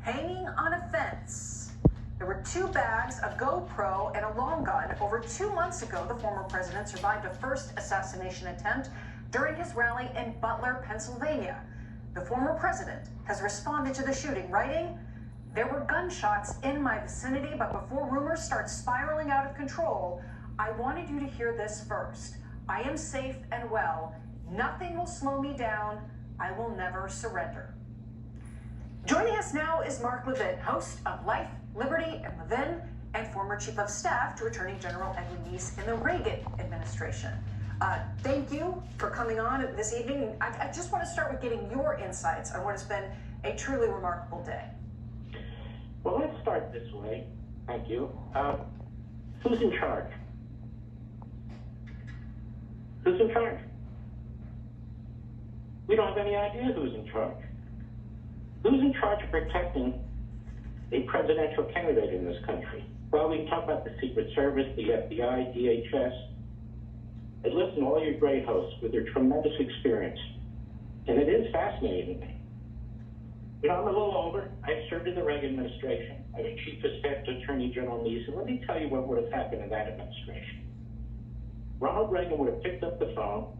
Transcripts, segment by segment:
hanging on a fence. There were 2 bags, a Gopro, and a long gun. Over 2 months ago, the former president survived a first assassination attempt during his rally in Butler, Pennsylvania. The former president has responded to the shooting, writing, "There were gunshots in my vicinity, but before rumors start spiraling out of control, I wanted you to hear this first. I am safe and well. Nothing will slow me down. I will never surrender." Joining us now is Mark Levin, host of Life, Liberty, and Levin, and former Chief of Staff to Attorney General Edwin Meese in the Reagan administration. Thank you for coming on this evening. I just want to start with getting your insights on what has been a truly remarkable day. Well, let's start this way. Thank you. Who's in charge? Who's in charge? We don't have any idea who's in charge. Who's in charge of protecting a presidential candidate in this country? Well, we can talk about the Secret Service, the FBI, DHS. And listen to all your great hosts with their tremendous experience. And it is fascinating to me. You know, I'm a little older. I served in the Reagan administration. I was Chief of Staff to Attorney General Meese. And let me tell you what would have happened in that administration. Ronald Reagan would have picked up the phone.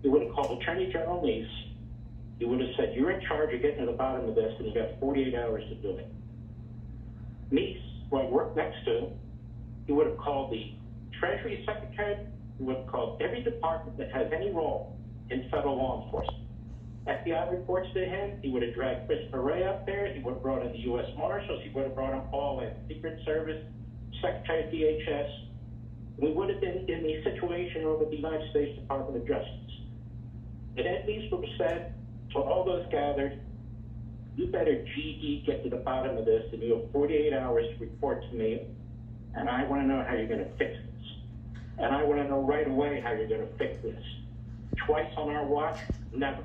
He would have called Attorney General Meese. He would have said, "You're in charge of getting to the bottom of this, and you got 48 hours to do it." Meese, who I worked next to, he would have called the Treasury Secretary. He would have called every department that has any role in federal law enforcement. FBI reports to him. He would have dragged Christopher Wray up there. He would have brought in the U.S. Marshals. He would have brought them all in. Secret Service, Secretary of DHS. We would have been in the situation over the United States Department of Justice. And Ed Meese would have said to all those gathered, "You better GD get to the bottom of this, and you have 48 hours to report to me, and I want to know how you're going to fix this. And I want to know right away how you're going to fix this. Twice on our watch? Never."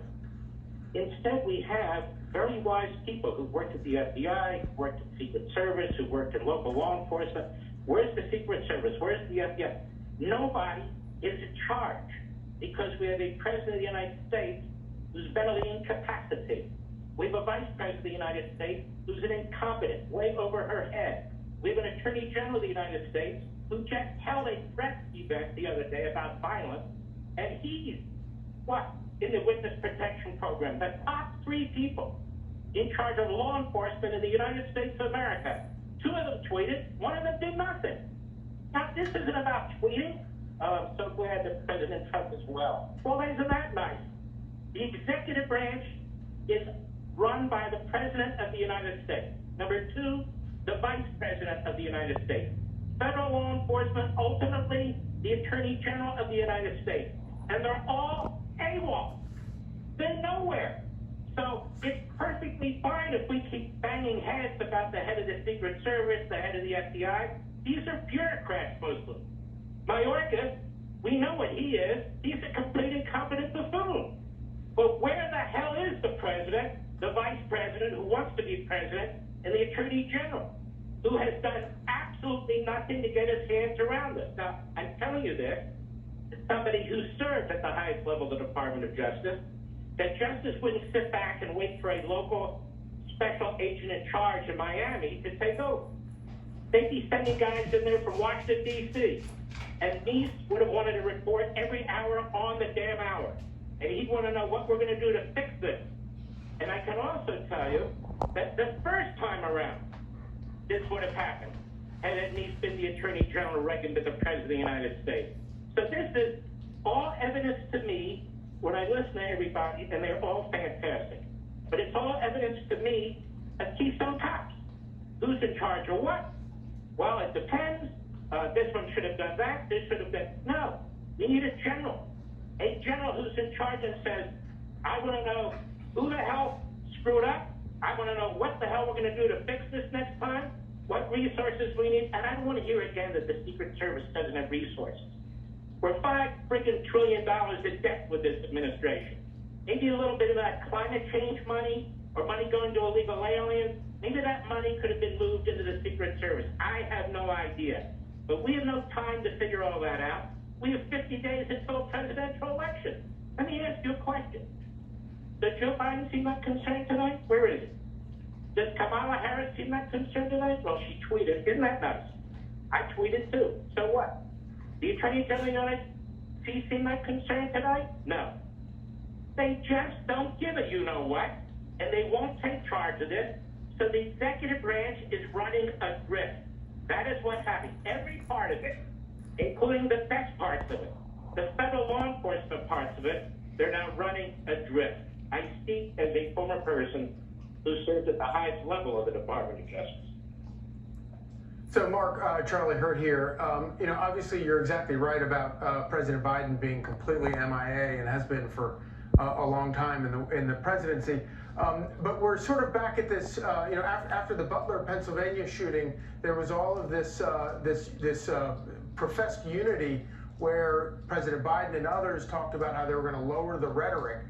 Instead, we have very wise people who worked at the FBI, who worked at the Secret Service, who worked in local law enforcement. Where's the Secret Service? Where's the FBI? Nobody is in charge because we have a president of the United States who's mentally incapacitated. We have a vice president of the United States who's an incompetent, way over her head. We have an attorney general of the United States who just held a press event the other day about violence, and he's, in the witness protection program, the top 3 people in charge of law enforcement in the United States of America. 2 of them tweeted, 1 of them did nothing. Now, this isn't about tweeting. Oh, I'm so glad that President Trump is well. Well, isn't that nice? The executive branch is run by the President of the United States. Number 2, the Vice President of the United States. Federal law enforcement, ultimately, the Attorney General of the United States. And they're all AWOL. They're nowhere. So it's perfectly fine if we keep banging heads about the head of the Secret Service, the head of the FBI. These are bureaucrats mostly. Mayorkas, we know what he is. He's a complete incompetent buffoon. But where the hell is the president, the vice president who wants to be president, and the attorney general, who has done absolutely nothing to get his hands around this? Now, I'm telling you this, as somebody who served at the highest level of the Department of Justice, that justice wouldn't sit back and wait for a local special agent in charge in Miami to take over. They'd be sending guys in there from Washington, D.C., and Meese would have wanted to report every hour on the damn hour. And he'd want to know what we're going to do to fix this. And I can also tell you that the first time around, this would have happened had Ed Meese been the Attorney General, Reagan been the President of the United States. So this is all evidence to me when I listen to everybody, and they're all fantastic. But it's all evidence to me of Keystone Cops. Who's in charge of what? Well, it depends. This one should have done that. This should have done. No, we need a general. A general who's in charge and says, I want to know who the hell screwed up. I want to know what the hell we're going to do to fix this next time, what resources we need. And I don't want to hear again that the Secret Service doesn't have resources. We're $5 trillion in debt with this administration. Maybe a little bit of that climate change money or money going to illegal aliens, maybe that money could have been moved into the Secret Service. I have no idea. But we have no time to figure all that out. We have 50 days until a presidential election. Let me ask you a question. Does Joe Biden seem not concerned tonight? Where is he? Does Kamala Harris seem that concerned tonight? Well, she tweeted. Isn't that nuts? I tweeted too. So what? The Attorney General seem that concerned tonight? No. They just don't give a you-know-what, and they won't take charge of this. So the executive branch is running adrift. That is what's happening. Every part of it, including the best parts of it, the federal law enforcement parts of it, they're now running adrift. I speak as a former person who served at the highest level of the Department of Justice. So, Mark, Charlie Hurt here. Obviously, you're exactly right about President Biden being completely MIA and has been for a long time in the presidency. But we're sort of back at this. After the Butler, Pennsylvania shooting, there was all of this professed unity where President Biden and others talked about how they were going to lower the rhetoric.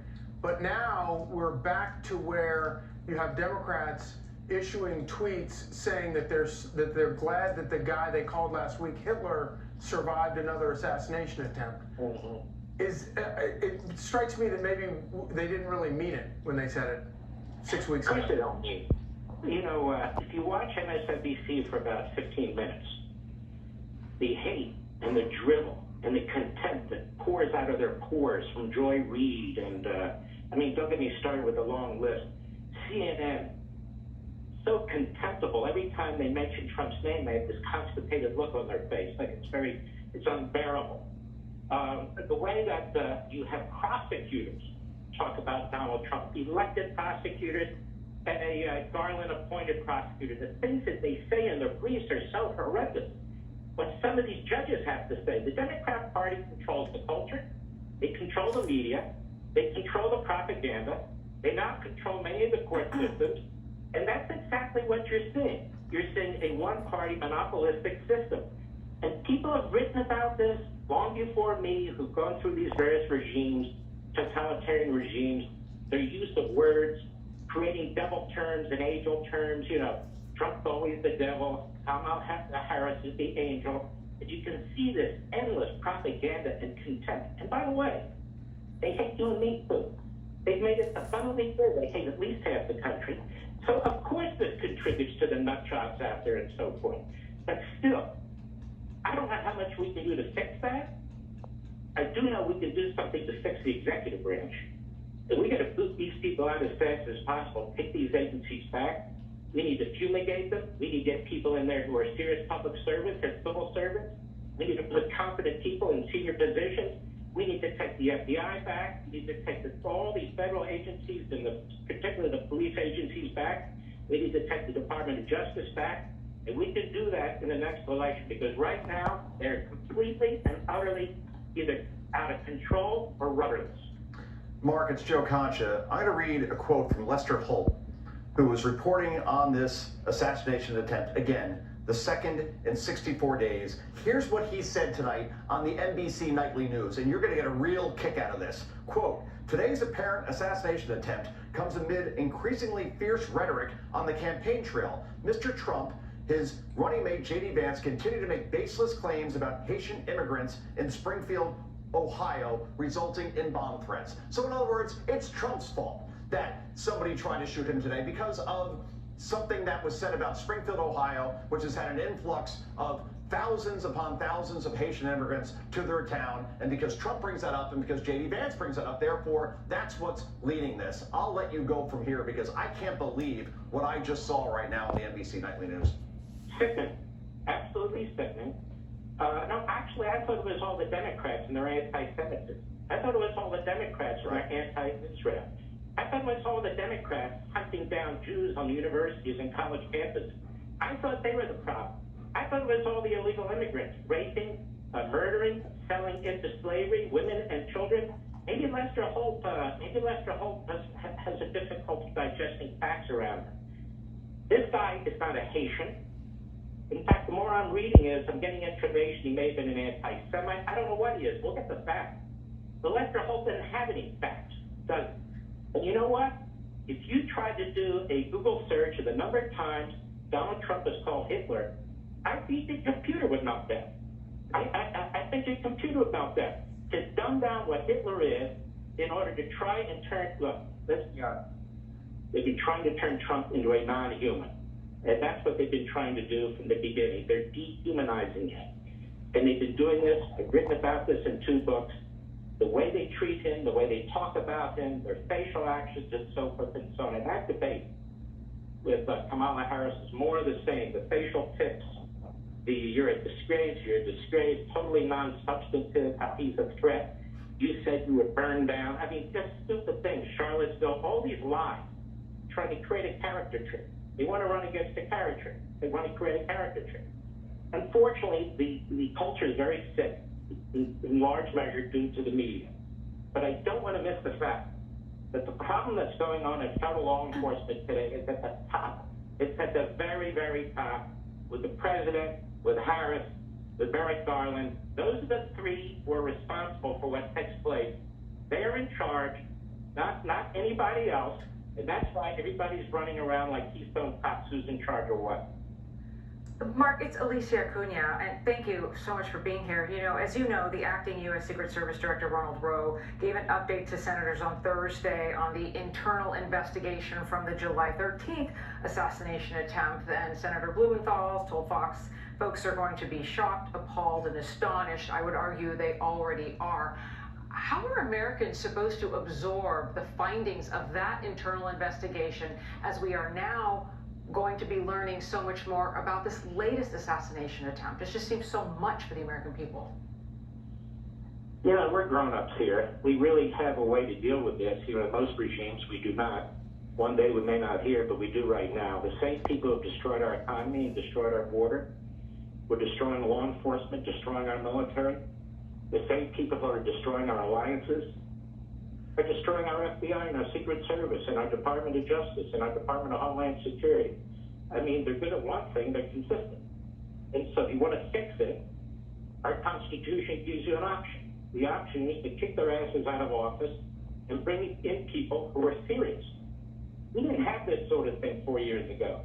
But now we're back to where you have Democrats issuing tweets saying that they're glad that the guy they called last week Hitler survived another assassination attempt. Mm-hmm. It strikes me that maybe they didn't really mean it when they said it 6 weeks ago. Of course they don't mean it. If you watch MSNBC for about 15 minutes, the hate and the drivel and the contempt that pours out of their pores from Joy Reid and, don't get me started with a long list. CNN, so contemptible. Every time they mention Trump's name, they have this constipated look on their face, like it's unbearable. The way that you have prosecutors talk about Donald Trump, elected prosecutors and a Garland-appointed prosecutor, the things that they say in their briefs are so horrendous. What some of these judges have to say, the Democrat Party controls the culture, they control the media, they control the propaganda, they now control many of the court systems, and that's exactly what you're seeing. You're seeing a one-party monopolistic system. And people have written about this long before me who've gone through these various regimes, totalitarian regimes, their use of words, creating devil terms and angel terms, Trump's always the devil, Kamala Harris is the angel. And you can see this endless propaganda and contempt. And by the way, they hate you and me too. They've made it abundantly clear they hate at least half the country. So of course this contributes to the nut jobs out there and so forth. But still, I don't know how much we can do to fix that. I do know we can do something to fix the executive branch. And we got to boot these people out as fast as possible, take these agencies back. We need to fumigate them. We need to get people in there who are serious public servants and civil servants. We need to put competent people in senior positions. We need to take the FBI back. We need to take all these federal agencies, and particularly the police agencies, back. We need to take the Department of Justice back. And we can do that in the next election, because right now they're completely and utterly either out of control or rudderless. Mark, it's Joe Concha. I'm going to read a quote from Lester Holt, who was reporting on this assassination attempt again, the second in 64 days. Here's what he said tonight on the NBC Nightly News, and you're going to get a real kick out of this. Quote, today's apparent assassination attempt comes amid increasingly fierce rhetoric on the campaign trail. Mr. Trump, his running mate J.D. Vance continue to make baseless claims about Haitian immigrants in Springfield, Ohio, resulting in bomb threats. So in other words, it's Trump's fault that somebody tried to shoot him today because of something that was said about Springfield, Ohio, which has had an influx of thousands upon thousands of Haitian immigrants to their town. And because Trump brings that up and because J.D. Vance brings that up, therefore, that's what's leading this. I'll let you go from here because I can't believe what I just saw right now on the NBC Nightly News. Sickening. Absolutely sickening. No, actually, I thought it was all the Democrats and their anti-Semitism. I thought it was all the Democrats and their anti-Israel. I thought it was all the Democrats hunting down Jews on universities and college campuses. I thought they were the problem. I thought it was all the illegal immigrants raping, murdering, selling into slavery, women and children. Maybe Lester Holt has a difficulty digesting facts around him. This guy is not a Haitian. In fact, the more I'm reading is, I'm getting information he may have been an anti-Semite. I don't know what he is. We'll get the facts. But Lester Holt doesn't have any facts, does he? And you know what? If you tried to do a Google search of the number of times Donald Trump is called Hitler, I think your computer would melt down. I think your computer would melt down. To dumb down what Hitler is in order to try and turn, look, listen, They've been trying to turn Trump into a non-human. And that's what they've been trying to do from the beginning. They're dehumanizing him. And they've been doing this. I've written about this in 2 books. The way they treat him, the way they talk about him, their facial actions, and so forth and so on. And that debate with Kamala Harris is more of the same. The facial tics, you're a disgrace, totally non-substantive, how he's a threat. You said you would burn down. I mean, just stupid things. Charlottesville, all these lies, trying to create a character trait. They want to run against a character. They want to create a character trait. Unfortunately, the culture is very sick, in large measure due to the media. But I don't want to miss the fact that the problem that's going on in federal law enforcement today is at the top. It's at the very, very top with the president, with Harris, with Merrick Garland. Those are the 3 who are responsible for what takes place. They are in charge, not anybody else. And that's why everybody's running around like Keystone Cops, who's in charge or what. Mark, it's Alicia Acuna, and thank you so much for being here. You know, as you know, the acting U.S. Secret Service Director Ronald Rowe gave an update to senators on Thursday on the internal investigation from the July 13th assassination attempt. And Senator Blumenthal told Fox folks are going to be shocked, appalled, and astonished. I would argue they already are. How are Americans supposed to absorb the findings of that internal investigation as we are now going to be learning so much more about this latest assassination attempt? It just seems so much for the American people. Yeah, we're grown-ups here. We really have a way to deal with this. You know, in most regimes, we do not. One day we may not hear, but we do right now. The same people who have destroyed our economy and destroyed our border, we're destroying law enforcement, destroying our military. The same people who are destroying our alliances are destroying our FBI and our Secret Service and our Department of Justice and our Department of Homeland Security. I mean, they're good at one thing, they're consistent. And so if you want to fix it, our Constitution gives you an option. The option is to kick their asses out of office and bring in people who are serious. We didn't have this sort of thing 4 years ago.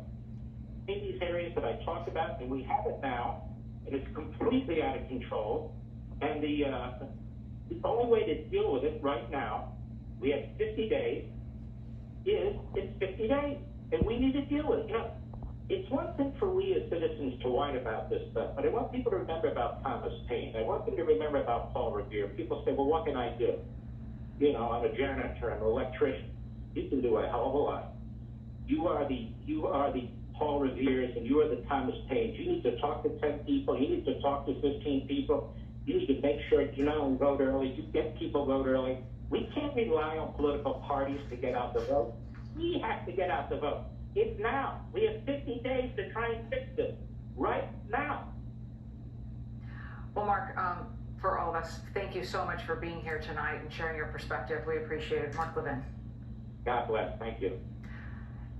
In these areas that I talked about, and we have it now, and it's completely out of control. And the only way to deal with it right now, we have 50 days, it's 50 days, and we need to deal with it. You know, it's one thing for we as citizens to whine about this stuff, but I want people to remember about Thomas Paine. I want them to remember about Paul Revere. People say, well, what can I do? You know, I'm a janitor, I'm an electrician. You can do a hell of a lot. You are the Paul Reveres, and you are the Thomas Paines. You need to talk to 10 people. You need to talk to 15 people. You need to make sure you not only vote early, you get people vote early. We can't rely on political parties to get out the vote. We have to get out the vote. It's now. We have 50 days to try and fix this. Right now. Well, Mark, for all of us, thank you so much for being here tonight and sharing your perspective. We appreciate it. Mark Levin. God bless. Thank you.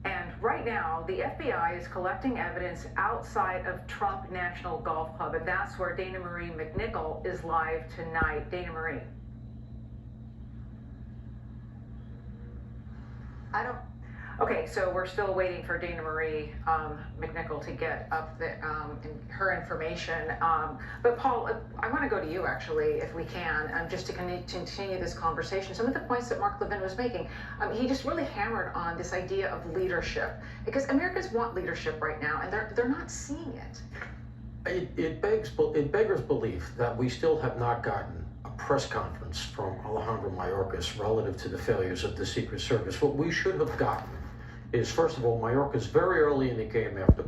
And right now, the FBI is collecting evidence outside of Trump National Golf Club, and that's where Dana Marie McNichol is live tonight. Dana Marie. Okay, so we're still waiting for Dana Marie McNichol to get up her information. But Paul, I want to go to you actually, if we can, just to continue this conversation. Some of the points that Mark Levin was making, he just really hammered on this idea of leadership, because Americans want leadership right now, and they're not seeing it. It beggars belief that we still have not gotten a press conference from Alejandro Mayorkas relative to the failures of the Secret Service. What we should have gotten is, first of all, Mayorkas very early in the game after